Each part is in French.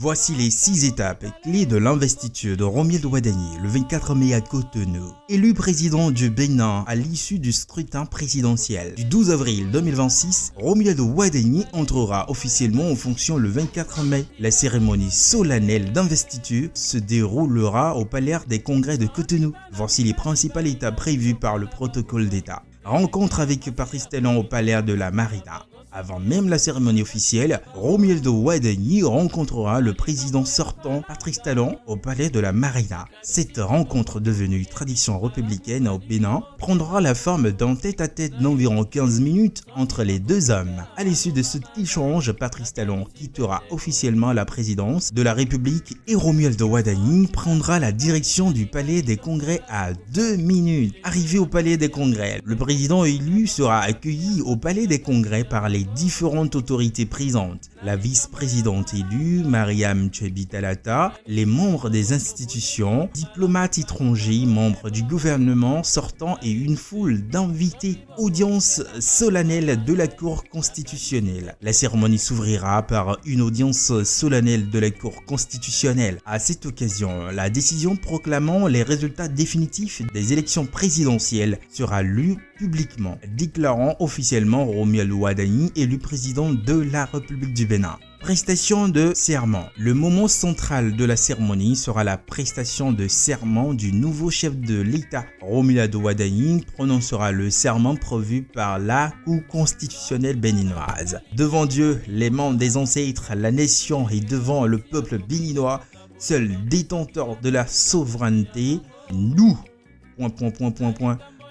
Voici les 6 étapes clés de l'investiture de Romuald Wadani le 24 mai à Cotonou. Élu président du Bénin à l'issue du scrutin présidentiel du 12 avril 2026, Romuald Wadani entrera officiellement en fonction le 24 mai. La cérémonie solennelle d'investiture se déroulera au Palais des Congrès de Cotonou. Voici les principales étapes prévues par le protocole d'État. Rencontre avec Patrice Talon au Palais de la Marina. Avant même la cérémonie officielle, Romuald Wadani rencontrera le président sortant Patrice Talon au Palais de la Marina. Cette rencontre devenue tradition républicaine au Bénin prendra la forme d'un tête-à-tête d'environ 15 minutes entre les deux hommes. À l'issue de cet échange, Patrice Talon quittera officiellement la présidence de la République et Romuald Wadani prendra la direction du Palais des Congrès à 2 minutes. Arrivé au Palais des Congrès, le président élu sera accueilli au Palais des Congrès par les différentes autorités présentes. La vice-présidente élue, Mariam Tchebi Talata, les membres des institutions, diplomates étrangers, membres du gouvernement sortant et une foule d'invités. Audience solennelle de la Cour constitutionnelle. La cérémonie s'ouvrira par une audience solennelle de la Cour constitutionnelle. À cette occasion, la décision proclamant les résultats définitifs des élections présidentielles sera lue publiquement, déclarant officiellement Romuald Wadani élu président de la République du Bénin. Prestation de serment. Le moment central de la cérémonie sera la prestation de serment du nouveau chef de l'État. Romuald Wadani prononcera le serment prévu par la Cour constitutionnelle béninoise. Devant Dieu, les membres des ancêtres, la nation et devant le peuple béninois, seul détenteur de la souveraineté, nous,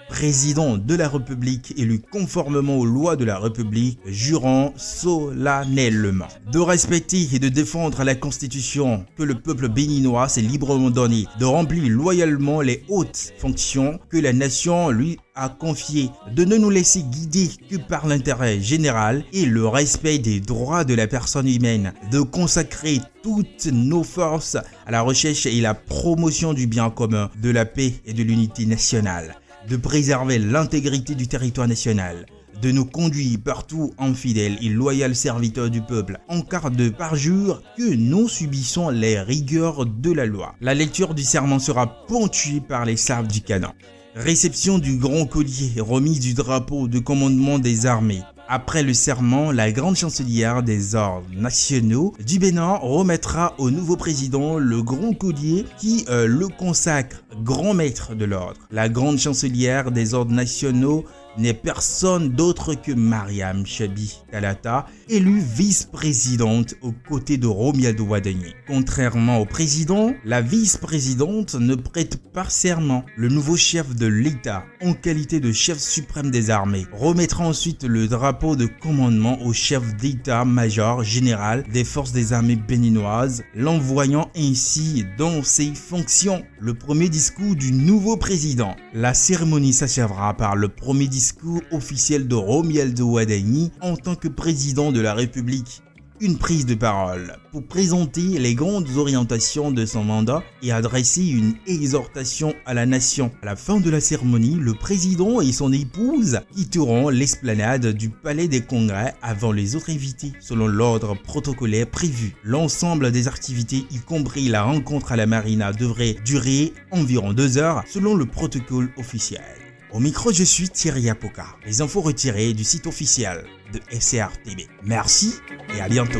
président de la République élu conformément aux lois de la République, jurant solennellement de respecter et de défendre la Constitution que le peuple béninois s'est librement donné, de remplir loyalement les hautes fonctions que la nation lui a confiées, de ne nous laisser guider que par l'intérêt général et le respect des droits de la personne humaine, de consacrer toutes nos forces à la recherche et la promotion du bien commun, de la paix et de l'unité nationale, de préserver l'intégrité du territoire national, de nous conduire partout en fidèles et loyaux serviteurs du peuple, en cas de parjure que nous subissons les rigueurs de la loi. La lecture du serment sera ponctuée par les salves du canon. Réception du grand collier, remise du drapeau de commandement des armées. Après le serment, la grande chancelière des ordres nationaux du Bénin remettra au nouveau président le grand collier qui le consacre grand maître de l'ordre. La grande chancelière des ordres nationaux n'est personne d'autre que Mariam Tchebi Talata, élue vice-présidente aux côtés de Romuald Wadani. Contrairement au président, la vice-présidente ne prête pas serment. Le nouveau chef de l'État, en qualité de chef suprême des armées, remettra ensuite le drapeau de commandement au chef d'état-major général des forces des armées béninoises, l'envoyant ainsi dans ses fonctions. Le premier discours du nouveau président. La cérémonie s'achèvera par le premier discours officiel de Romuald Wadani en tant que président de la République. Une prise de parole pour présenter les grandes orientations de son mandat et adresser une exhortation à la nation. À la fin de la cérémonie, le président et son épouse quitteront l'esplanade du Palais des Congrès avant les autres invités, selon l'ordre protocolaire prévu. L'ensemble des activités, y compris la rencontre à la Marina, devrait durer environ 2 heures selon le protocole officiel. Au micro, je suis Thierry Apoka. Les infos retirées du site officiel de FCR TV. Merci et à bientôt.